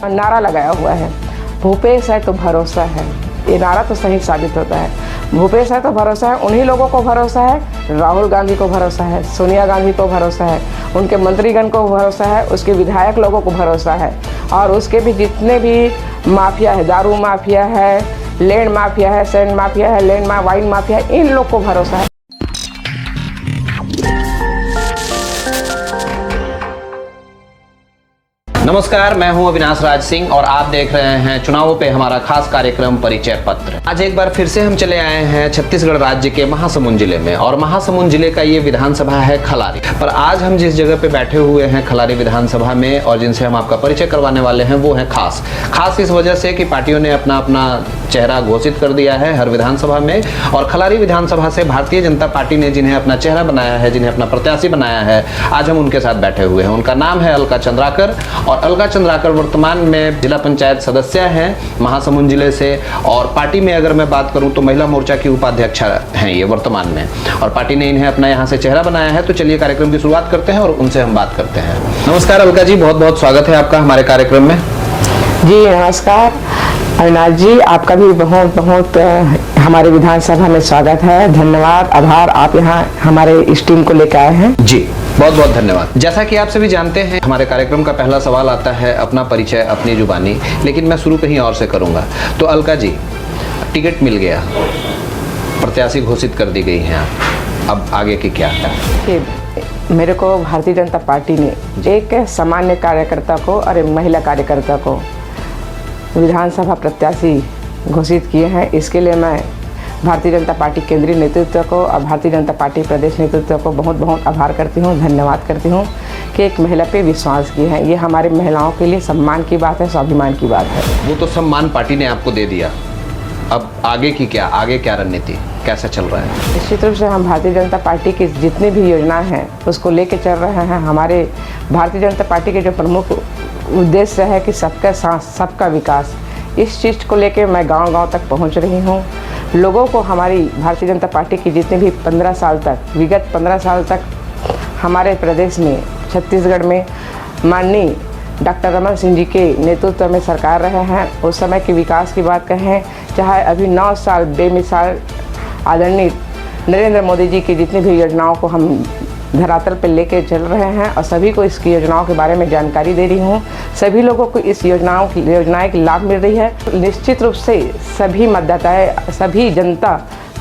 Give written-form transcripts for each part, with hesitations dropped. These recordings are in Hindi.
नारा लगाया हुआ है, भूपेश है तो भरोसा है। ये नारा तो सही साबित होता है। भूपेश है तो भरोसा है, उन्हीं लोगों को भरोसा है, राहुल गांधी को भरोसा है, सोनिया गांधी को भरोसा है, उनके मंत्रीगण को भरोसा है, उसके विधायक लोगों को भरोसा है, और उसके भी जितने भी माफिया है, दारू माफिया है, लैंड माफिया है, सैंड माफिया है, वाइन माफिया है, इन लोग को भरोसा है। नमस्कार, मैं हूं अविनाश राज सिंह और आप देख रहे हैं चुनावों पे हमारा खास कार्यक्रम परिचय पत्र। आज एक बार फिर से हम चले आए हैं छत्तीसगढ़ राज्य के महासमुंद जिले में, और महासमुंद जिले का ये विधानसभा है खलारी। पर आज हम जिस जगह पे बैठे हुए हैं खलारी विधानसभा में, और जिनसे हम आपका परिचय करवाने वाले हैं, वो है खास इस वजह से कि पार्टियों ने अपना चेहरा घोषित कर दिया है हर विधानसभा में, और खलारी विधानसभा से भारतीय जनता पार्टी ने जिन्हें अपना चेहरा बनाया है, जिन्हें अपना प्रत्याशी बनाया है, आज हम उनके साथ बैठे हुए हैं। उनका नाम है अलका चंद्राकर, और अलका चंद्राकर वर्तमान में जिला पंचायत सदस्य हैं महासमुंद जिले से, और पार्टी में अगर मैं बात करूं तो महिला मोर्चा की उपाध्यक्ष हैं ये वर्तमान में, और पार्टी ने इन्हें अपना यहाँ से चेहरा बनाया है। तो चलिए कार्यक्रम की शुरुआत करते हैं और उनसे हम बात करते हैं। नमस्कार अलका जी, बहुत बहुत स्वागत है आपका हमारे कार्यक्रम में। जी नमस्कार अविनाश जी, आपका भी बहुत बहुत हमारे विधानसभा में स्वागत है। धन्यवाद, आभार, आप यहाँ हमारे इस टीम को लेकर आए हैं। जी बहुत बहुत धन्यवाद। जैसा कि आप सभी जानते हैं, हमारे कार्यक्रम का पहला सवाल आता है अपना परिचय अपनी जुबानी, लेकिन मैं शुरू कहीं और से करूंगा। तो अलका जी, टिकट मिल गया, प्रत्याशी घोषित कर दी गई हैं आप, अब आगे की क्या है? मेरे को भारतीय जनता पार्टी ने एक सामान्य कार्यकर्ता को और एक महिला कार्यकर्ता को विधानसभा प्रत्याशी घोषित किए हैं। इसके लिए मैं भारतीय जनता पार्टी केंद्रीय नेतृत्व को और भारतीय जनता पार्टी प्रदेश नेतृत्व को बहुत बहुत आभार करती हूँ, धन्यवाद करती हूँ कि एक महिला पे विश्वास किए हैं। ये हमारे महिलाओं के लिए सम्मान की बात है, स्वाभिमान की बात है। वो तो सम्मान पार्टी ने आपको दे दिया, अब आगे की क्या, आगे क्या रणनीति, कैसा चल रहा है? निश्चित रूप से हम भारतीय जनता पार्टी की जितनी भी योजनाएं हैं उसको लेके चल रहे हैं। हमारे भारतीय जनता पार्टी के जो प्रमुख उद्देश्य है कि सबका साथ सबका विकास, इस चीज़ को लेके मैं गांव-गांव तक पहुंच रही हूं। लोगों को हमारी भारतीय जनता पार्टी की जितने भी विगत 15 साल तक हमारे प्रदेश में छत्तीसगढ़ में माननीय डॉक्टर रमन सिंह जी के नेतृत्व में सरकार रहे हैं, उस समय के विकास की बात कहें, चाहे अभी 9 साल बेमिसाल आदरणीय नरेंद्र मोदी जी की जितनी भी योजनाओं को हम धरातल पर लेके चल रहे हैं, और सभी को इसकी योजनाओं के बारे में जानकारी दे रही हूँ। सभी लोगों को इस योजनाएं की लाभ मिल रही है। निश्चित रूप से सभी मतदाता, सभी जनता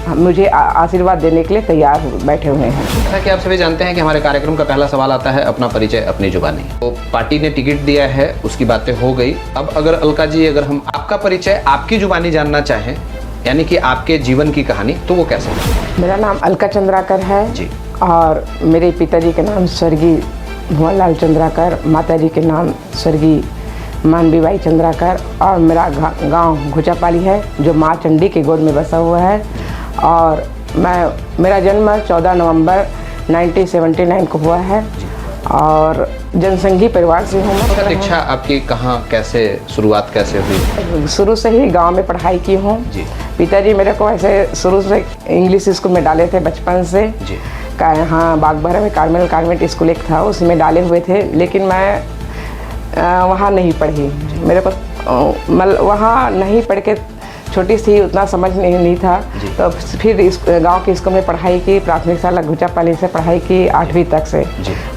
मुझे आशीर्वाद देने के लिए तैयार बैठे हुए हैं। जैसा कि आप सभी जानते हैं कि हमारे कार्यक्रम का पहला सवाल आता है अपना परिचय अपनी जुबानी। तो पार्टी ने टिकट दिया है, उसकी बातें हो गई। अब अगर अलका जी, अगर हम आपका परिचय आपकी जुबानी जानना चाहें, यानी कि आपके जीवन की कहानी, तो वो कैसे? मेरा नाम अलका चंद्राकर है जी, और मेरे पिताजी के नाम स्वर्गीय भुवनलाल चंद्राकर, माताजी के नाम स्वर्गीय मानवीबाई चंद्राकर, और मेरा गांव घुचापाली है जो माँ चंडी के गोद में बसा हुआ है। और मेरा जन्म 14 नवंबर 1979 को हुआ है, और जनसंघी परिवार से हूँ। शिक्षा आपकी कहाँ, कैसे शुरुआत कैसे हुई? शुरू से ही गांव में पढ़ाई की हूँ। पिताजी मेरे को ऐसे शुरू से इंग्लिश स्कूल में डाले थे बचपन से जी। हाँ, बागबारा में कार्मेल कॉन्वेंट स्कूल एक था, उसमें डाले हुए थे, लेकिन मैं वहाँ नहीं पढ़ी। मेरे को वहाँ नहीं पढ़ के छोटी सी उतना समझ नहीं था, तो फिर इस गांव के स्कूल में पढ़ाई की, प्राथमिक शाला घुचापाली से पढ़ाई की 8वीं तक से।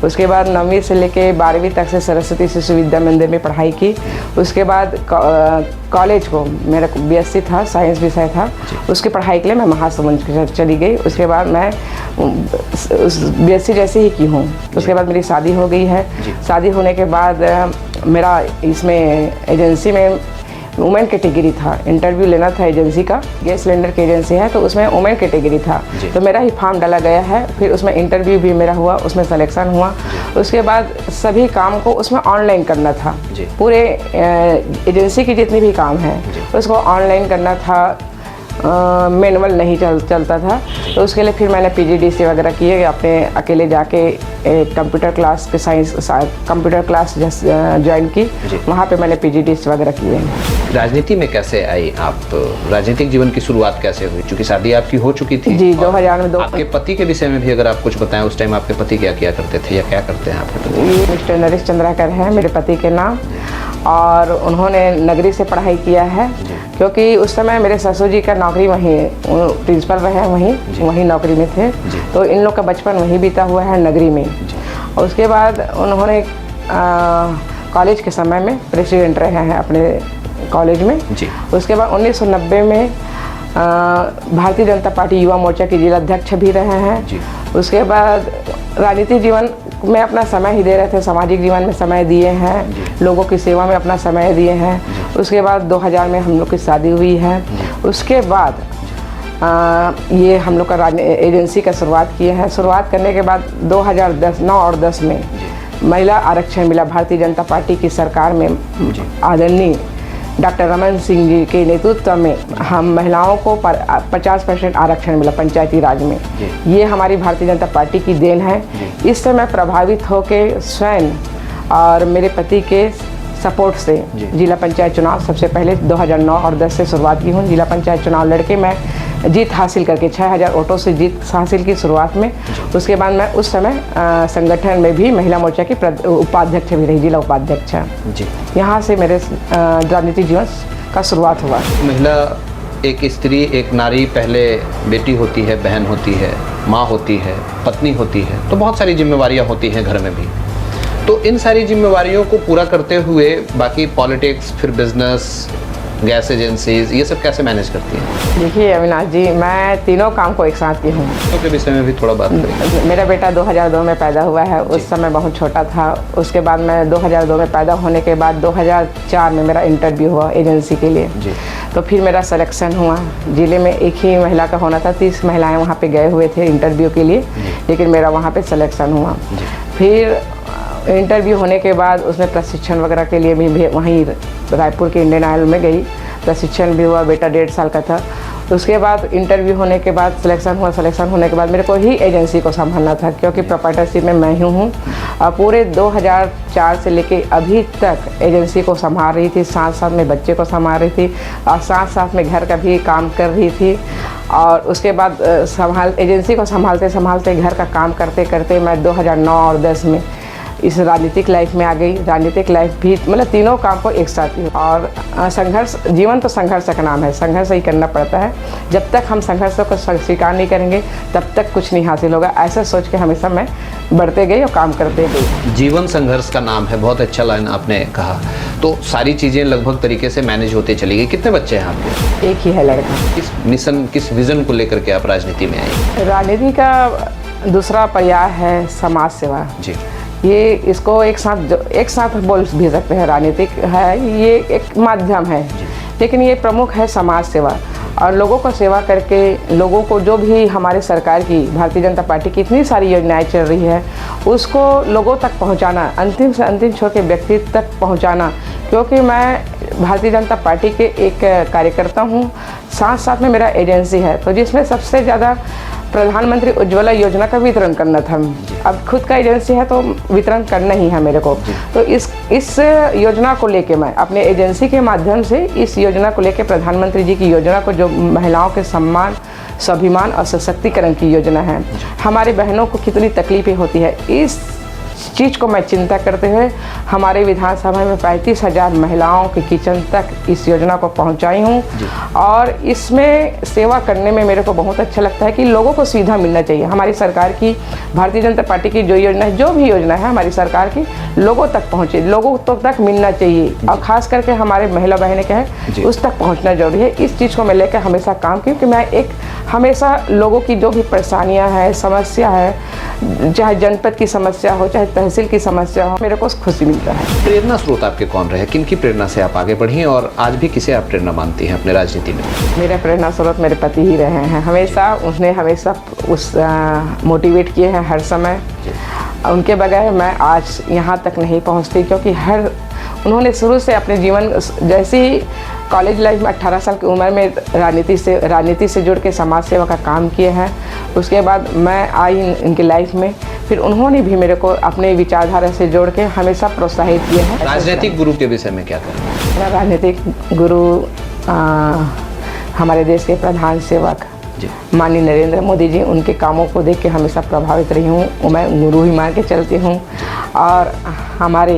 उसके बाद 9वीं से लेके 12वीं तक से सरस्वती शिशु विद्या मंदिर में पढ़ाई की। उसके बाद कॉलेज को मेरा BSc था, साइंस विषय था, उसकी पढ़ाई के लिए मैं महासमुंद चली गई। उसके बाद मैं BSc जैसे ही की हूँ। उसके बाद मेरी शादी हो गई है। शादी होने के बाद मेरा इसमें एजेंसी में वुमेन कैटेगरी था, इंटरव्यू लेना था एजेंसी का, गैस सिलेंडर की एजेंसी है, तो उसमें वुमेन कैटेगरी था, तो मेरा ही फॉर्म डाला गया है। फिर उसमें इंटरव्यू भी मेरा हुआ, उसमें सिलेक्शन हुआ। उसके बाद सभी काम को उसमें ऑनलाइन करना था, पूरे एजेंसी की जितनी भी काम है उसको ऑनलाइन करना था। मैनुअल नहीं चलता था, तो उसके लिए फिर मैंने पीजीडीसी वगैरह किए, अपने अकेले जाके एक कंप्यूटर क्लास पे कंप्यूटर क्लास ज्वाइन की, वहाँ पे मैंने पीजीडीसी वगैरह किए। राजनीति में कैसे आई आप? राजनीतिक जीवन की शुरुआत कैसे हुई? क्योंकि शादी आपकी हो चुकी थी जी 2000 में। आपके पति के विषय में भी अगर आप कुछ बताएं, उस टाइम आपके पति क्या किया करते थे या क्या करते हैं आपके पति? मिस्टर नरेश चंद्राकर है मेरे पति के नाम, और उन्होंने नगरी से पढ़ाई किया है, क्योंकि उस समय मेरे ससुर जी का नौकरी वहीं है, प्रिंसिपल रहे हैं, वहीं नौकरी में थे, तो इन लोग का बचपन वहीं बीता हुआ है नगरी में। और उसके बाद उन्होंने कॉलेज के समय में प्रेसिडेंट रहे हैं अपने कॉलेज में। उसके बाद 1990 में भारतीय जनता पार्टी युवा मोर्चा के जिला अध्यक्ष भी रहे हैं। उसके बाद राजनीतिक जीवन में अपना समय ही दे रहे थे, सामाजिक जीवन में समय दिए हैं, लोगों की सेवा में अपना समय दिए हैं। उसके बाद 2000 में हम लोग की शादी हुई है। उसके बाद ये हम लोग का एजेंसी का शुरुआत किए हैं। शुरुआत करने के बाद 2009 और 10 में महिला आरक्षण मिला भारतीय जनता पार्टी की सरकार में। आदरणीय डॉक्टर रमन सिंह जी के नेतृत्व में हम महिलाओं को 50% आरक्षण मिला पंचायती राज में। ये हमारी भारतीय जनता पार्टी की देन है। इससे मैं प्रभावित होकर स्वयं और मेरे पति के सपोर्ट से जिला पंचायत चुनाव सबसे पहले 2009 और 10 से शुरुआत की हूँ। जिला पंचायत चुनाव लड़के मैं जीत हासिल करके 6000 वोटों से जीत हासिल की शुरुआत में। उसके बाद मैं उस समय संगठन में भी महिला मोर्चा की उपाध्यक्ष भी रही, जिला उपाध्यक्ष। यहाँ से मेरे राजनीतिक जीवन का शुरुआत हुआ। महिला एक स्त्री, एक नारी पहले बेटी होती है, बहन होती है, माँ होती है, पत्नी होती है, तो बहुत सारी जिम्मेवारियाँ होती हैं घर में भी। तो इन सारी जिम्मेवारियों को पूरा करते हुए बाकी पॉलिटिक्स, फिर बिजनेस, गैस एजेंसीज, ये सब कैसे मैनेज करती हैं? देखिए अविनाश जी, मैं तीनों काम को एक साथ की हूँ। के विषय में भी थोड़ा बात करें। मेरा बेटा 2002 में पैदा हुआ है, उस समय बहुत छोटा था। उसके बाद मैं 2002 में पैदा होने के बाद 2004 में मेरा इंटरव्यू हुआ एजेंसी के लिए। तो फिर मेरा सिलेक्शन हुआ। जिले में एक ही महिला का होना था, 30 महिलाएं वहाँ पे गए हुए थे इंटरव्यू के लिए, लेकिन मेरा वहाँ पे सिलेक्शन हुआ। फिर इंटरव्यू होने के बाद उसमें प्रशिक्षण वगैरह के लिए भी वहीं रायपुर के इंडियन ऑयल में गई, प्रशिक्षण भी हुआ। बेटा 1.5 साल का था। उसके बाद इंटरव्यू होने के बाद सिलेक्शन हुआ। सिलेक्शन होने के बाद मेरे को ही एजेंसी को संभालना था, क्योंकि प्रोप्राइटरशिप में मैं ही हूँ। और पूरे 2004 से लेके अभी तक एजेंसी को संभाल रही थी, साथ साथ में बच्चे को संभाल रही थी, और साथ साथ में घर का भी काम कर रही थी। और उसके बाद एजेंसी को संभालते संभालते, घर का काम करते करते मैं 2009 और 10 में इस राजनीतिक लाइफ में आ गई। राजनीतिक लाइफ भी मतलब तीनों काम को एक साथ ही। और संघर्ष, जीवन तो संघर्ष का नाम है, संघर्ष ही करना पड़ता है। जब तक हम संघर्ष को स्वीकार नहीं करेंगे तब तक कुछ नहीं हासिल होगा। ऐसा सोच के हमेशा मैं बढ़ते गई और काम करते गई। जीवन संघर्ष का नाम है, बहुत अच्छा लाइन आपने कहा। तो सारी चीज़ें लगभग तरीके से मैनेज होते चली गई। कितने बच्चे हैं आपके? एक ही है लड़का। किस मिशन, किस विजन को लेकर के आप राजनीति में आई? राजनीति का दूसरा पर्याय है समाज सेवा। ये इसको एक साथ बोल भी सकते हैं। राजनीतिक है, ये एक माध्यम है, लेकिन ये प्रमुख है समाज सेवा। और लोगों को सेवा करके, लोगों को जो भी हमारे सरकार की, भारतीय जनता पार्टी की इतनी सारी योजनाएं चल रही है, उसको लोगों तक पहुंचाना, अंतिम से अंतिम छोर के व्यक्ति तक पहुंचाना। क्योंकि मैं भारतीय जनता पार्टी के एक कार्यकर्ता हूं, साथ साथ में मेरा एजेंसी है, तो जिसमें सबसे ज़्यादा प्रधानमंत्री उज्ज्वला योजना का वितरण करना था। अब खुद का एजेंसी है तो वितरण करना ही है मेरे को। तो इस योजना को लेके मैं अपने एजेंसी के माध्यम से इस योजना को लेके, प्रधानमंत्री जी की योजना को, जो महिलाओं के सम्मान, स्वाभिमान और सशक्तिकरण की योजना है, हमारे बहनों को कितनी तकलीफें होती है, इस चीज़ को मैं चिंता करते हुए हमारे विधानसभा में 35,000 महिलाओं के किचन तक इस योजना को पहुंचाई हूं। और इसमें सेवा करने में मेरे को बहुत अच्छा लगता है कि लोगों को सीधा मिलना चाहिए। हमारी सरकार की, भारतीय जनता पार्टी की जो योजना है, जो भी योजना है हमारी सरकार की, लोगों तक पहुँचे, लोगों तक मिलना चाहिए। और ख़ास करके हमारे महिला बहनें क्या है, उस तक पहुँचना जरूरी है। इस चीज़ को मैं लेकर हमेशा काम की, क्योंकि मैं हमेशा लोगों की जो भी परेशानियाँ हैं, समस्या है, चाहे जनपद की समस्या हो, चाहे तहसील की समस्या हो, मेरे को खुशी मिलता है। प्रेरणा स्रोत आपके कौन रहे? किन की प्रेरणा से आप आगे बढ़ी और आज भी किसे आप प्रेरणा मानती हैं अपने राजनीति में? मेरे प्रेरणा स्रोत मेरे पति ही रहे हैं। उन्हें हमेशा मोटिवेट किए हैं हर समय। उनके बगैर मैं आज यहाँ तक नहीं पहुँचती, क्योंकि उन्होंने शुरू से अपने जीवन, जैसी कॉलेज लाइफ में 18 साल की उम्र में राजनीति से जुड़ के समाज सेवा का काम किए हैं। उसके बाद मैं आई इनकी लाइफ में, फिर उन्होंने भी मेरे को अपने विचारधारा से जोड़ के हमेशा प्रोत्साहित किए हैं। राजनीतिक गुरु के विषय में क्या कहें? मेरा राजनीतिक गुरु हमारे देश के प्रधान सेवक माननीय नरेंद्र मोदी जी, उनके कामों को देख के हमेशा प्रभावित रही हूँ, मैं गुरु ही मान के चलती हूँ। और हमारे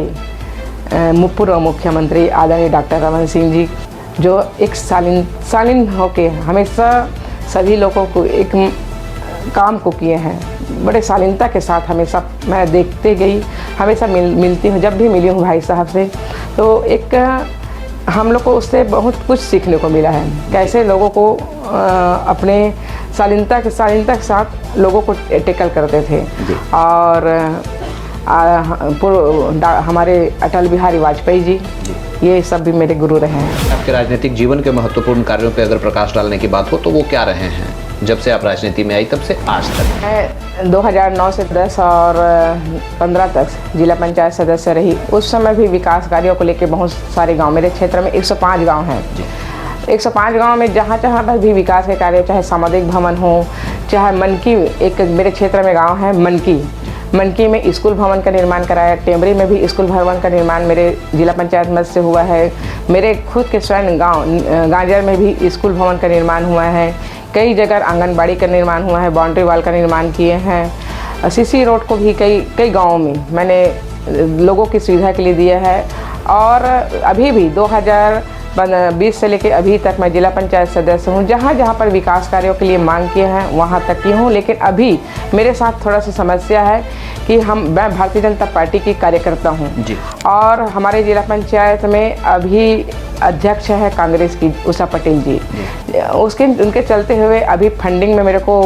पूर्व मुख्यमंत्री आदरणीय डॉक्टर रमन सिंह जी, जो एक शालीन होके हमेशा सभी लोगों को एक काम को किए हैं, बड़े शालीनता के साथ हमेशा मैं देखते गई, हमेशा मिलती हूँ। जब भी मिली हूँ भाई साहब से, तो एक हम लोग को उससे बहुत कुछ सीखने को मिला है, कैसे लोगों को अपने शालीनता के साथ लोगों को टेकल करते थे। और हमारे अटल बिहारी वाजपेयी जी, ये सब भी मेरे गुरु रहे हैं। आपके राजनीतिक जीवन के महत्वपूर्ण कार्यों पर अगर प्रकाश डालने की बात हो तो वो क्या रहे हैं, जब से आप राजनीति में आई तब से आज तक? मैं 2009 से 10 और 15 तक जिला पंचायत सदस्य रही। उस समय भी विकास कार्यों को लेकर बहुत सारे गांव, मेरे क्षेत्र में 105 गांव हैं। 105 गांव में जहाँ पर भी विकास के कार्य, चाहे सामुदायिक भवन हो, चाहे मनकी, एक मेरे क्षेत्र में गाँव है मनकी में स्कूल भवन का निर्माण कराया। टेमरी में भी स्कूल भवन का निर्माण मेरे जिला पंचायत मद से हुआ है। मेरे खुद के स्वयं गाँव गांजर में भी स्कूल भवन का निर्माण हुआ है। कई जगह आंगनबाड़ी का निर्माण हुआ है, बाउंड्री वाल का निर्माण किए हैं। सीसी रोड को भी कई गाँवों में मैंने लोगों की सुविधा के लिए दिया है। और अभी भी 2020 से लेकर अभी तक मैं जिला पंचायत सदस्य हूँ। जहाँ पर विकास कार्यों के लिए मांग किए हैं वहाँ तक की हूँ। लेकिन अभी मेरे साथ थोड़ा सा समस्या है कि मैं भारतीय जनता पार्टी की कार्यकर्ता हूँ, और हमारे जिला पंचायत में अभी अध्यक्ष है कांग्रेस की उषा पटेल जी। उनके चलते हुए अभी फंडिंग में मेरे को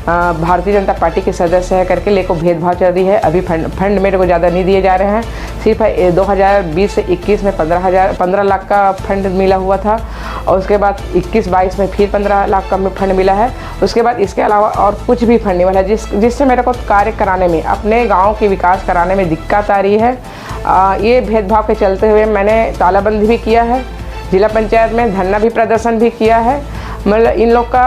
भारतीय जनता पार्टी के सदस्य है करके लेको भेदभाव चल रही है। अभी फंड मेरे को ज़्यादा नहीं दिए जा रहे हैं। सिर्फ 2020 से 21 में 15 लाख का फंड मिला हुआ था, और उसके बाद 21-22 में फिर 15 लाख का फंड मिला है। उसके बाद इसके अलावा और कुछ भी फंड नहीं मिला, जिससे मेरे को कार्य कराने में, अपने गाँव के विकास कराने में दिक्कत आ रही है। ये भेदभाव के चलते हुए मैंने तालाबंदी भी किया है, जिला पंचायत में धरना भी प्रदर्शन भी किया है। मतलब इन लोग का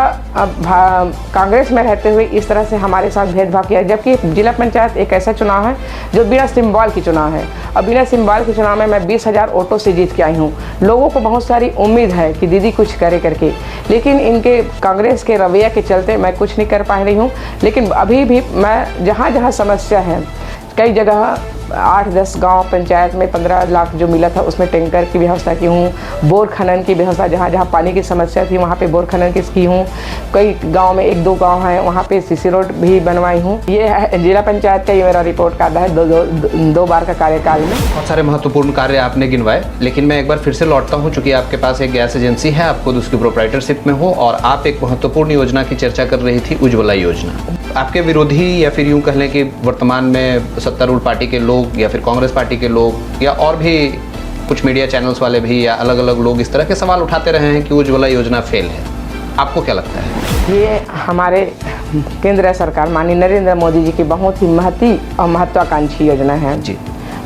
कांग्रेस में रहते हुए इस तरह से हमारे साथ भेदभाव किया, जबकि जिला पंचायत एक ऐसा चुनाव है जो बिना सिंबल की चुनाव है। और बिना सिंबल के चुनाव में मैं 20,000 वोटों से जीत के आई हूँ। लोगों को बहुत सारी उम्मीद है कि दीदी कुछ करे करके, लेकिन इनके कांग्रेस के रवैया के चलते मैं कुछ नहीं कर पा रही हूँ। लेकिन अभी भी मैं जहाँ समस्या है, कई जगह 8-10 गांव पंचायत में 15 लाख जो मिला था उसमें टैंकर की व्यवस्था की हूँ, बोर खनन की व्यवस्था, जहाँ पानी की समस्या थी वहाँ पे बोर खनन की हूँ। कई गांव में 1-2 गांव हैं वहाँ पे सीसी रोड भी बनवाई हूँ। ये है जिला पंचायत का, ये मेरा रिपोर्ट कार्ड है 2 बार का कार्यकाल में। बहुत सारे महत्वपूर्ण कार्य आपने गिनवाए, लेकिन मैं एक बार फिर से लौटता हूँ, चूँकि आपके पास एक गैस एजेंसी है, आप खुद उसकी प्रोप्राइटरशिप में हो, और आप एक महत्वपूर्ण योजना की चर्चा कर रही थी, उज्ज्वला योजना। आपके विरोधी, या फिर यूँ कह लें कि वर्तमान में सत्तारूढ़ पार्टी के लोग, या फिर कांग्रेस पार्टी के लोग, या और भी कुछ मीडिया चैनल्स वाले भी, या अलग अलग लोग इस तरह के सवाल उठाते रहे हैं कि उज्ज्वला योजना फेल है। आपको क्या लगता है? ये हमारे केंद्र सरकार माननीय नरेंद्र मोदी जी की बहुत ही महत्वाकांक्षी योजना है जी।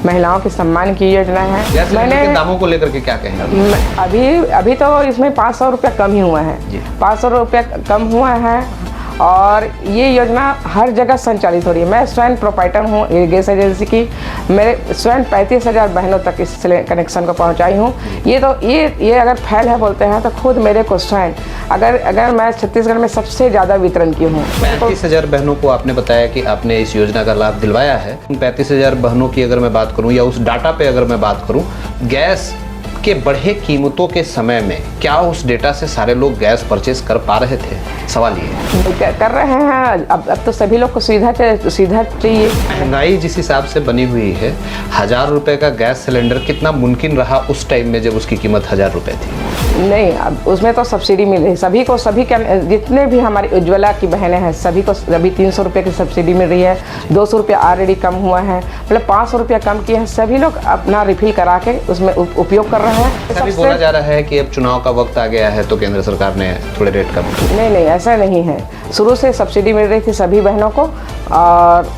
महिलाओं के सम्मान की योजना है। मैंने दामों को लेकर के क्या कहेंगे? अभी तो इसमें 500 रुपया कम ही हुआ है, 500 रुपया कम हुआ है। और ये योजना हर जगह संचालित हो रही है। मैं स्वयं प्रोप्राइटर हूँ गैस एजेंसी की। मेरे स्वयं 35,000 बहनों तक इस कनेक्शन को पहुँचाई हूँ। ये अगर फैल है बोलते हैं तो खुद मेरे को स्वयं अगर मैं छत्तीसगढ़ में सबसे ज़्यादा वितरण की हूँ। 35,000 बहनों को आपने बताया कि आपने इस योजना का लाभ दिलवाया है। 35,000 बहनों की अगर मैं बात करूँ, या उस डाटा पे अगर मैं बात करूँ, गैस के बढ़े कीमतों के समय में क्या उस डेटा से सारे लोग गैस परचेज कर पा रहे थे? सवाल ये कर रहे हैं। अब तो सभी लोग को सुविधा चाहिए। महंगाई जिस हिसाब से बनी हुई है, 1,000 रुपये का गैस सिलेंडर कितना मुमकिन रहा उस टाइम में जब उसकी कीमत 1,000 रुपये थी? नहीं, अब उसमें तो सब्सिडी मिल रही है सभी को। जितने भी हमारी उज्ज्वला की बहनें हैं सभी को अभी 300 रुपये की सब्सिडी मिल रही है। 200 रुपया ऑलरेडी कम हुआ है, मतलब 500 रुपया कम किया है। सभी लोग अपना रिफिल करा के उसमें उपयोग कर रहे हैं। ऐसा भी बोला जा रहा है कि अब चुनाव का वक्त आ गया है तो केंद्र सरकार ने थोड़े रेट कम किए। नहीं, ऐसा नहीं है। शुरू से सब्सिडी मिल रही थी सभी बहनों को, और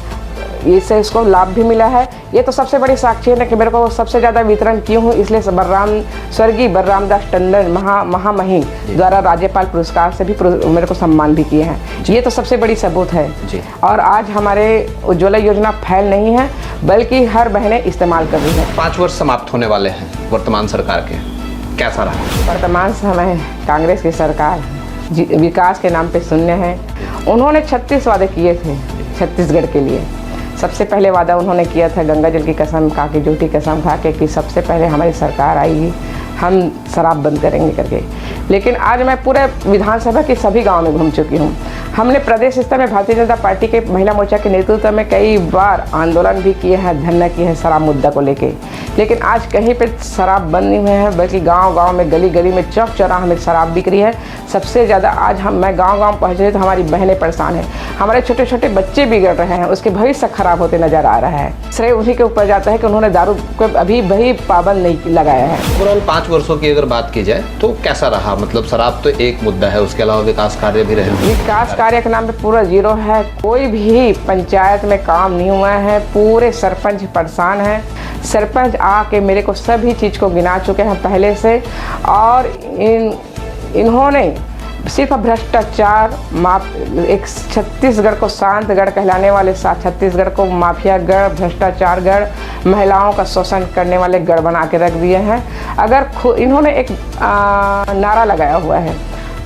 इससे इसको लाभ भी मिला है। ये तो सबसे बड़ी साक्षी है ना कि मेरे को सबसे ज़्यादा वितरण क्यों हूँ, इसलिए स्वर्गीय बलराम दास टंडन महामहिम द्वारा राज्यपाल पुरस्कार से भी मेरे को सम्मान भी किए हैं। ये तो सबसे बड़ी सबूत है जी। और आज हमारे उज्ज्वला योजना फैल नहीं है बल्कि हर बहनें इस्तेमाल कर रही है। 5 वर्ष समाप्त होने वाले हैं वर्तमान सरकार के, कैसा रहा? वर्तमान समय कांग्रेस की सरकार विकास के नाम पे शून्य है। उन्होंने 36 वादे किए थे छत्तीसगढ़ के लिए। सबसे पहले वादा उन्होंने किया था गंगा जल की कसम खा के, झूठी कसम खा के कि सबसे पहले हमारी सरकार आएगी हम शराब बंद करेंगे करके। लेकिन आज मैं पूरे विधानसभा के सभी गांव में घूम चुकी हूं। हमने प्रदेश स्तर में भारतीय जनता पार्टी के महिला मोर्चा के नेतृत्व में कई बार आंदोलन भी किए हैं, धरना किए हैं शराब मुद्दा को लेके। लेकिन आज कहीं पे शराब बंद नहीं हुए हैं बल्कि गांव-गांव में, गली-गली में, चौक-चौराहे में शराब बिक रही है। सबसे ज़्यादा आज मैं गांव-गांव पहुँच रही तो हमारी बहनें परेशान हैं, हमारे छोटे-छोटे बच्चे बिगड़ रहे हैं, उसके भविष्य खराब होते नज़र आ रहा है। श्रेय उन्हीं के ऊपर जाता है कि उन्होंने दारू को अभी भी पाबंद नहीं लगाया है। ओवरऑल 5 वर्षों की अगर बात की जाए तो कैसा रहा? मतलब शराब तो एक मुद्दा है, उसके अलावा विकास कार्य भी रहे। विकास कार्य के नाम पे पूरा जीरो है। कोई भी पंचायत में काम नहीं हुआ है। पूरे सरपंच परेशान हैं। सरपंच आके मेरे को सभी चीज़ को गिना चुके हैं पहले से, और इन्होंने सिर्फ भ्रष्टाचार एक छत्तीसगढ़ को शांतगढ़ कहलाने वाले छत्तीसगढ़ को माफियागढ़, भ्रष्टाचारगढ़, महिलाओं का शोषण करने वाले गढ़ बना के रख दिए हैं। अगर इन्होंने एक नारा लगाया हुआ है,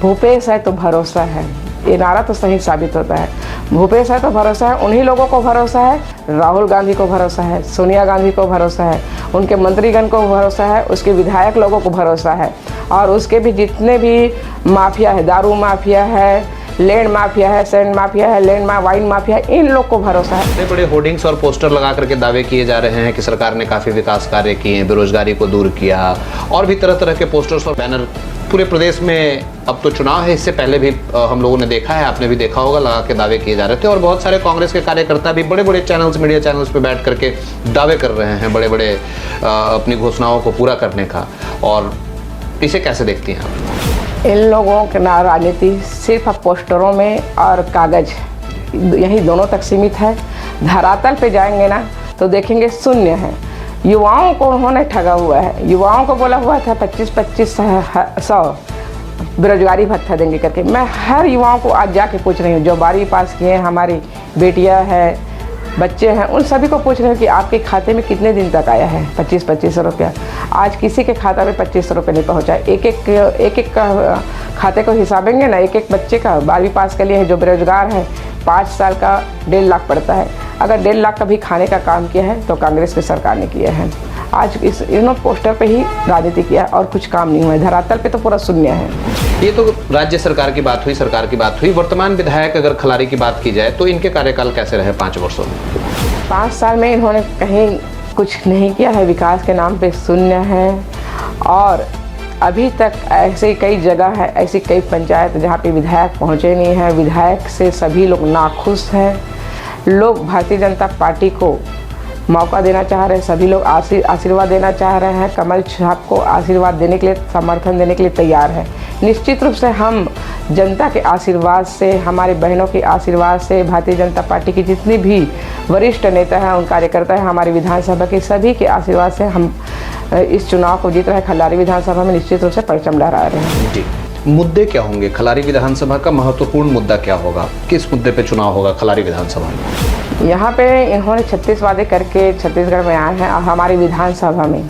भूपेश है तो भरोसा है। ये नारा तो सही साबित होता है। भूपेश है तो भरोसा है, उन्हीं लोगों को भरोसा है, राहुल गांधी को भरोसा है, सोनिया गांधी को भरोसा है, उनके मंत्रीगण को भरोसा है, उसके विधायक लोगों को भरोसा है, और उसके भी जितने भी माफिया है, दारू माफिया है, लैंड माफिया है, सैंड माफिया है, वाइन माफिया है, इन लोग को भरोसा है। बड़े बड़े होर्डिंग्स और पोस्टर लगा करके दावे किए जा रहे हैं कि सरकार ने काफ़ी विकास कार्य किए हैं, बेरोजगारी को दूर किया, और भी तरह तरह के पोस्टर्स और बैनर पूरे प्रदेश में। अब तो चुनाव है, इससे पहले भी हम लोगों ने देखा है, आपने भी देखा होगा, लगा के दावे किए जा रहे थे। और बहुत सारे कांग्रेस के कार्यकर्ता भी बड़े बड़े चैनल्स, मीडिया चैनल्स पे बैठ करके दावे कर रहे हैं बड़े बड़े अपनी घोषणाओं को पूरा करने का। और इसे कैसे देखती हैं आप? इन लोगों के ना राजनीति सिर्फ पोस्टरों में और कागज, यही दोनों तक सीमित है। धरातल पे जाएंगे ना तो देखेंगे शून्य है। युवाओं को उन्होंने ठगा हुआ है। युवाओं को बोला हुआ था 25-25 बेरोजगारी भत्ता देंगे करके। मैं हर युवाओं को आज जाके पूछ रही हूँ, जो 12वीं पास किए हैं, हमारी बेटियाँ हैं, बच्चे हैं, उन सभी को पूछ रहे हैं कि आपके खाते में कितने दिन तक आया है 25-25 रुपया। आज किसी के खाता में 25 रुपये नहीं पहुँचा। एक एक खाते को हिसाबेंगे ना, एक एक बच्चे का 12वीं पास के लिए है जो बेरोजगार है, 5 साल का 1.5 लाख पड़ता है। अगर 1.5 लाख का भी खाने का काम किया है तो कांग्रेस की सरकार ने किया है। आज इन्होंने पोस्टर पे ही राजनीति किया और कुछ काम नहीं हुआ है। धरातल पे तो पूरा शून्य है। ये तो राज्य सरकार की बात हुई, सरकार की बात हुई। वर्तमान विधायक अगर खलारी की बात की जाए तो इनके कार्यकाल कैसे रहे 5 वर्षों में? 5 साल में इन्होंने कहीं कुछ नहीं किया है। विकास के नाम पे शून्य है। और अभी तक ऐसे कई जगह है, ऐसी कई पंचायत जहाँ पे विधायक पहुँचे नहीं हैं। विधायक से सभी लोग नाखुश हैं। लोग भारतीय जनता पार्टी को मौका देना चाह रहे हैं। सभी लोग आशीर्वाद देना चाह रहे हैं। कमल छाप को आशीर्वाद देने के लिए, समर्थन देने के लिए तैयार है। निश्चित रूप से हम जनता के आशीर्वाद से, हमारे बहनों के आशीर्वाद से, भारतीय जनता पार्टी की जितनी भी वरिष्ठ नेता हैं, उन कार्यकर्ता हैं, हमारे विधानसभा के सभी के आशीर्वाद से हम इस चुनाव को जीत रहे हैं। खलारी विधानसभा में निश्चित रूप से परचम लहरा रहे हैं। जी, मुद्दे क्या होंगे? खलारी विधानसभा का महत्वपूर्ण मुद्दा क्या होगा? किस मुद्दे पे चुनाव होगा खलारी विधानसभा में? यहाँ पे इन्होंने 36 वादे करके छत्तीसगढ़ में आए हैं। और हमारी विधानसभा में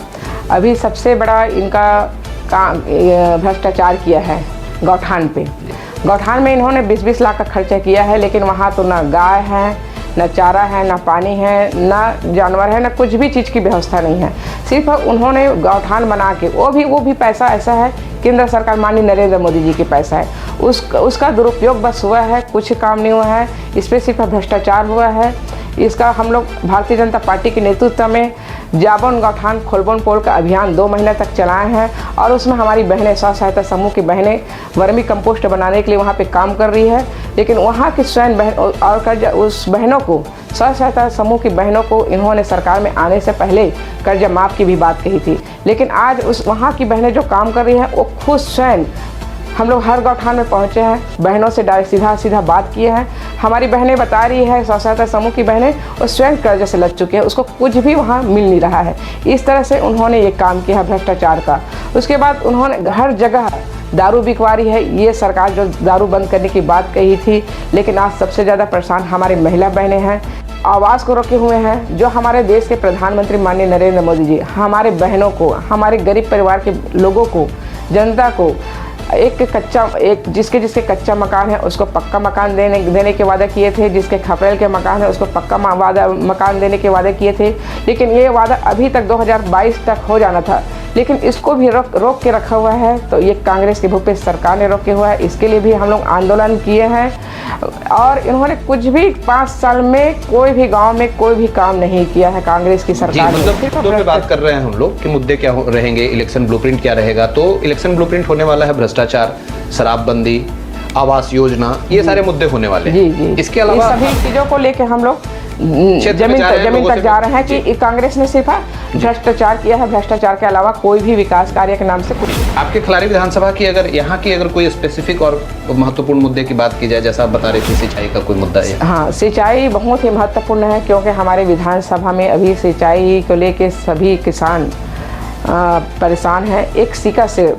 अभी सबसे बड़ा इनका भ्रष्टाचार किया है गौठान पे। गौठान में इन्होंने 20-20 लाख का खर्चा किया है, लेकिन वहाँ तो ना गाय है, न चारा है, ना पानी है, ना जानवर है, ना कुछ भी चीज़ की व्यवस्था नहीं है। सिर्फ उन्होंने गौठान बना के, वो भी पैसा ऐसा है, केंद्र सरकार माननीय नरेंद्र मोदी जी के पैसा है, उसका दुरुपयोग बस हुआ है। कुछ काम नहीं हुआ है। इस पर सिर्फ भ्रष्टाचार हुआ है। इसका हम लोग भारतीय जनता पार्टी के नेतृत्व में जाबन गौठान खोलबन पोल का अभियान 2 महीने तक चलाए हैं। और उसमें हमारी बहनें, स्व सहायता समूह की बहनें वर्मी कंपोस्ट बनाने के लिए वहाँ पे काम कर रही है। लेकिन वहाँ की स्वयं बहन और उस बहनों को, स्व सहायता समूह की बहनों को इन्होंने सरकार में आने से पहले कर्जा माफ़ की भी बात कही थी। लेकिन आज वहाँ की बहनें जो काम कर रही हैं वो खुद स्वयं हम लोग हर गौठान में पहुँचे हैं, बहनों से डायरेक्ट सीधा बात किए हैं। हमारी बहनें बता रही है, स्व सहायता समूह की बहनें वो स्वयं कर्ज से लग चुके हैं, उसको कुछ भी वहाँ मिल नहीं रहा है। इस तरह से उन्होंने ये काम किया है भ्रष्टाचार का। उसके बाद उन्होंने हर जगह दारू बिकवारी है। ये सरकार जो दारू बंद करने की बात कही थी, लेकिन आज सबसे ज़्यादा परेशान हमारी महिला बहनें हैं। आवाज़ को रोके हुए हैं। जो हमारे देश के प्रधानमंत्री माननीय नरेंद्र मोदी जी हमारे बहनों को, हमारे गरीब परिवार के लोगों को, जनता को एक जिसके कच्चा मकान है उसको पक्का मकान देने के वादा किए थे, जिसके खपरेल के मकान है उसको पक्का मकान देने के वादे किए थे। लेकिन ये वादा अभी तक 2022 तक हो जाना था, लेकिन इसको भी रोक के रखा हुआ है। तो ये कांग्रेस की भूपेश सरकार ने रोके हुआ है। इसके लिए भी हम लोग आंदोलन किए हैं और इन्होंने कुछ भी 5 साल में कोई भी गांव में कोई भी काम नहीं किया है कांग्रेस की सरकार ने। मतलब मुद्दों पे बात कर रहे हैं हम लोग कि मुद्दे क्या रहेंगे, इलेक्शन ब्लूप्रिंट क्या रहेगा। तो इलेक्शन ब्लूप्रिंट होने वाला है भ्रष्टाचार, शराबबंदी, आवास योजना, ये सारे मुद्दे होने वाले हैं। जी। इसके अलावा सभी चीज़ों को लेके हम लोग जमीन तक जा रहे हैं कि कांग्रेस ने सिर्फ भ्रष्टाचार किया है। भ्रष्टाचार के अलावा कोई भी विकास कार्य के नाम से कुछ। आपके खलारी विधानसभा की यहाँ की कोई स्पेसिफिक और महत्वपूर्ण मुद्दे की बात की जाए, जैसा आप बता रहे थे सिंचाई का कोई मुद्दा है? हाँ, सिंचाई बहुत ही महत्वपूर्ण है, क्योंकि हमारे विधानसभा में अभी सिंचाई को लेके सभी किसान परेशान हैं। एक सीका से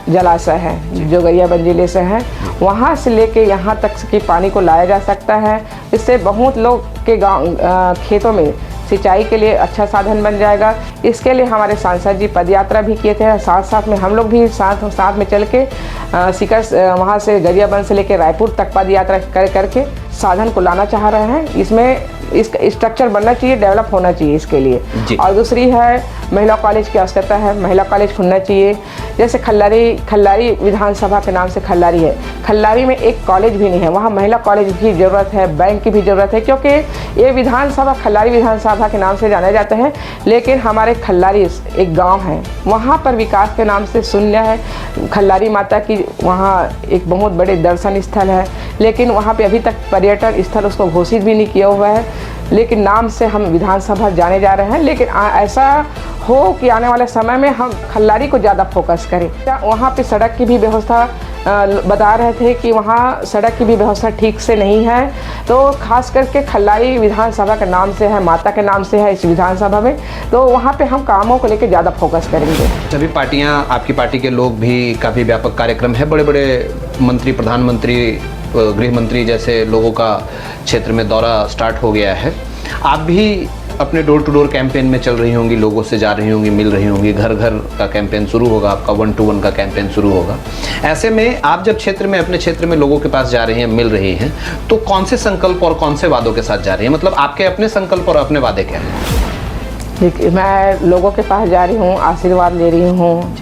जलाशय है जो गरियाबंद जिले से है, वहाँ से लेके यहाँ तक कि पानी को लाया जा सकता है। इससे बहुत लोग के गाँव खेतों में सिंचाई के लिए अच्छा साधन बन जाएगा। इसके लिए हमारे सांसद जी पदयात्रा भी किए थे। साथ में हम लोग भी साथ में चल के सीकर वहाँ से गरियाबंद से लेके रायपुर तक पदयात्रा करके साधन को लाना चाह रहे हैं। इसमें इसका स्ट्रक्चर बनना चाहिए, डेवलप होना चाहिए इसके लिए। और दूसरी है महिला कॉलेज की आवश्यकता है, महिला कॉलेज खुलना चाहिए। जैसे खल्लारी विधानसभा के नाम से खल्लारी है, खल्लारी में एक कॉलेज भी नहीं है, वहाँ महिला कॉलेज की ज़रूरत है, बैंक की भी ज़रूरत है, क्योंकि ये विधानसभा खल्लारी विधानसभा के नाम से जाने जाते हैं। लेकिन हमारे खल्लारी एक गाँव है, वहाँ पर विकास के नाम से शून्य है। खल्लारी माता की वहाँ एक बहुत बड़े दर्शन स्थल है, लेकिन वहाँ पे अभी तक पर्यटन स्थल उसको घोषित भी नहीं किया हुआ है, लेकिन नाम से हम विधानसभा जाने जा रहे हैं। लेकिन ऐसा हो कि आने वाले समय में हम खल्लारी को ज़्यादा फोकस करें। वहाँ पे सड़क की भी व्यवस्था बता रहे थे कि वहाँ सड़क की भी व्यवस्था ठीक से नहीं है, तो खास करके खल्लारी विधानसभा के नाम से है, माता के नाम से है इस विधानसभा में, तो वहाँ पे हम कामों को लेकर ज़्यादा फोकस करेंगे। सभी पार्टियाँ, आपकी पार्टी के लोग भी, काफ़ी व्यापक कार्यक्रम है, बड़े बड़े मंत्री, प्रधानमंत्री, गृह मंत्री जैसे लोगों का क्षेत्र में दौरा स्टार्ट हो गया है। आप भी अपने डोर टू डोर कैंपेन में चल रही होंगी, लोगों से जा रही होंगी, मिल रही होंगी, घर घर का कैंपेन शुरू होगा, आपका 1-to-1 का कैंपेन शुरू होगा। ऐसे में आप जब अपने क्षेत्र में लोगों के पास जा रही हैं, मिल रही हैं, तो कौन से संकल्प और कौन से वादों के साथ जा रही हैं? मतलब आपके अपने संकल्प और अपने वादे क्या हैं? देखिए, मैं लोगों के पास जा रही हूँ, आशीर्वाद ले रही हूँ।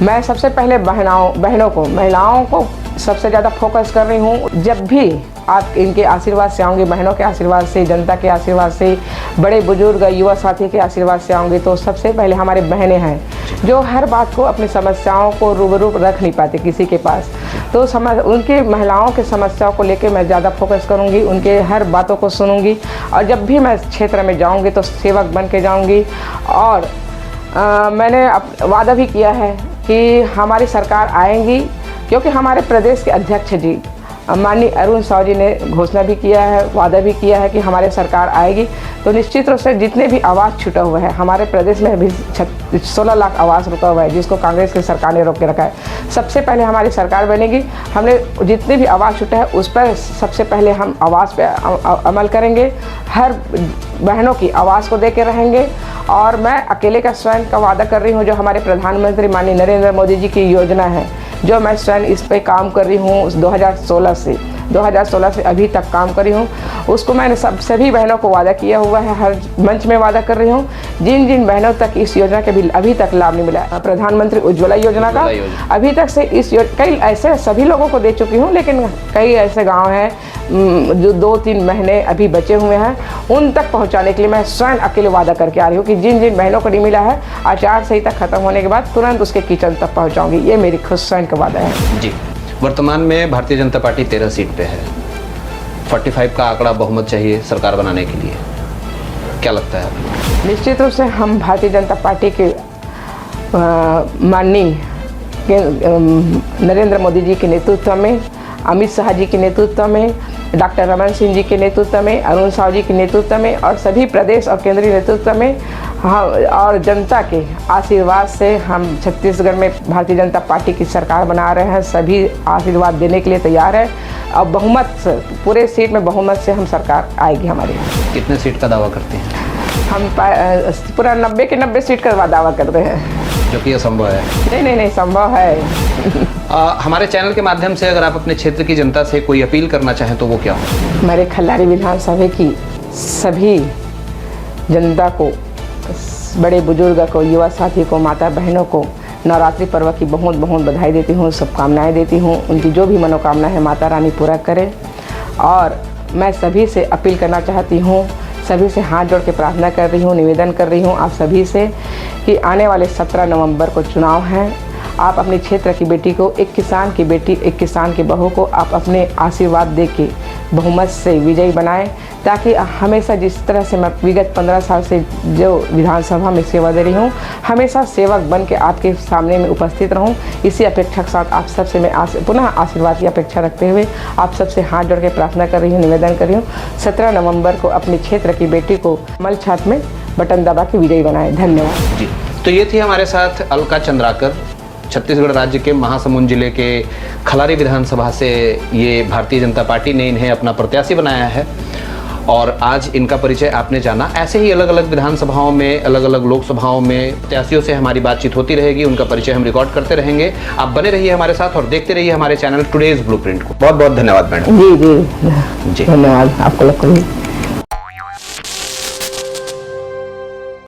मैं सबसे पहले बहनों को, महिलाओं को सबसे ज़्यादा फोकस कर रही हूँ। जब भी आप इनके आशीर्वाद से आऊँगी, बहनों के आशीर्वाद से, जनता के आशीर्वाद से, बड़े बुजुर्ग युवा साथी के आशीर्वाद से आऊँगी, तो सबसे पहले हमारे बहनें हैं जो हर बात को, अपनी समस्याओं को रूबरू रख नहीं पाती किसी के पास, तो उनकी महिलाओं की समस्याओं को लेकर मैं ज़्यादा फोकस करूँगी, उनके हर बातों को सुनूँगी। और जब भी मैं क्षेत्र में जाऊँगी तो सेवक बन के जाऊँगी। और मैंने वादा भी किया है कि हमारी सरकार आएंगी, क्योंकि हमारे प्रदेश के अध्यक्ष जी माननीय अरुण साव जी ने घोषणा भी किया है, वादा भी किया है कि हमारे सरकार आएगी। तो निश्चित रूप से जितने भी आवास छूटा हुआ है, हमारे प्रदेश में भी 16 लाख आवास रुका हुआ है, जिसको कांग्रेस की सरकार ने रोक के रखा है। सबसे पहले हमारी सरकार बनेगी, हमने जितने भी आवास छूटा है उस पर सबसे पहले हम आवास पे अमल करेंगे, हर बहनों की आवास को दे के रहेंगे। और मैं अकेले का स्वयं का वादा कर रही हूँ, जो हमारे प्रधानमंत्री माननीय नरेंद्र मोदी जी की योजना है, जो मैं स्वयं इस पे काम कर रही हूँ 2016 से अभी तक काम कर रही हूँ, उसको मैंने सभी बहनों को वादा किया हुआ है, हर मंच में वादा कर रही हूँ। जिन बहनों तक इस योजना के भी अभी तक लाभ नहीं मिला, प्रधानमंत्री उज्ज्वला योजना का अभी तक से कई ऐसे सभी लोगों को दे चुकी हूँ, लेकिन कई ऐसे गाँव हैं जो 2-3 महीने अभी बचे हुए हैं, उन तक पहुँचाने के लिए मैं स्वयं अकेले वादा करके आ रही हूँ कि जिन बहनों को नहीं मिला है, आचार संहिता खत्म होने के बाद तुरंत उसके किचन तक पहुँचाऊँगी। ये मेरी खुद स्वयं का वादा है जी। वर्तमान में भारतीय जनता पार्टी 13 सीट पे है, 45 का आंकड़ा बहुमत चाहिए सरकार बनाने के लिए, क्या लगता है? निश्चित रूप से हम भारतीय जनता पार्टी के माननीय नरेंद्र मोदी जी के नेतृत्व में, अमित शाह जी के नेतृत्व में, डॉक्टर रमन सिंह जी के नेतृत्व में, अरुण साहू जी के नेतृत्व में और सभी प्रदेश और केंद्रीय नेतृत्व में और जनता के आशीर्वाद से हम छत्तीसगढ़ में भारतीय जनता पार्टी की सरकार बना रहे हैं। सभी आशीर्वाद देने के लिए तैयार है और बहुमत से, पूरे सीट में बहुमत से हम सरकार आएगी हमारी। कितने सीट का दावा करते हैं? हम पूरा 90 के 90 सीट का दावा करते हैं, जो कि असंभव है। नहीं संभव है। हमारे चैनल के माध्यम से अगर आप अपने क्षेत्र की जनता से कोई अपील करना चाहें तो वो क्या हो? हमारे खल्लारी विधानसभा की सभी जनता को, बड़े बुजुर्ग को, युवा साथी को, माता बहनों को नवरात्रि पर्व की बहुत बहुत बधाई देती हूँ, शुभकामनाएं देती हूँ। उनकी जो भी मनोकामना है माता रानी पूरा करे। और मैं सभी से अपील करना चाहती हूँ, सभी से हाथ जोड़ के प्रार्थना कर रही हूँ, निवेदन कर रही हूँ आप सभी से कि आने वाले 17 नवंबर को चुनाव हैं। आप अपने क्षेत्र की बेटी को, एक किसान की बेटी, एक किसान की बहू को आप अपने आशीर्वाद दे के बहुमत से विजयी बनाएं, ताकि हमेशा जिस तरह से मैं विगत 15 साल से जो विधानसभा में सेवा दे रही हूँ, हमेशा सेवक बन के आपके सामने में उपस्थित रहूँ। इसी अपेक्षा के साथ आप सबसे मैं पुनः आशीर्वाद की अपेक्षा रखते हुए आप सबसे हाथ जोड़ के प्रार्थना कर रही हूँ, निवेदन कर रही हूँ, 17 नवंबर को अपने क्षेत्र की बेटी को कमल छाप में बटन दबा के विजयी बनाएं। धन्यवाद जी। तो ये थी हमारे साथ अलका चंद्राकर, छत्तीसगढ़ राज्य के महासमुंद जिले के खलारी विधानसभा से ये भारतीय जनता पार्टी ने इन्हें अपना प्रत्याशी बनाया है और आज इनका परिचय आपने जाना। ऐसे ही अलग अलग विधानसभाओं में, अलग अलग लोकसभाओं में प्रत्याशियों से हमारी बातचीत होती रहेगी, उनका परिचय हम रिकॉर्ड करते रहेंगे। आप बने रहिए हमारे साथ और देखते रहिए हमारे चैनल टुडेज ब्लूप्रिंट को। बहुत बहुत धन्यवाद मैडम। जी, धन्यवाद आपको।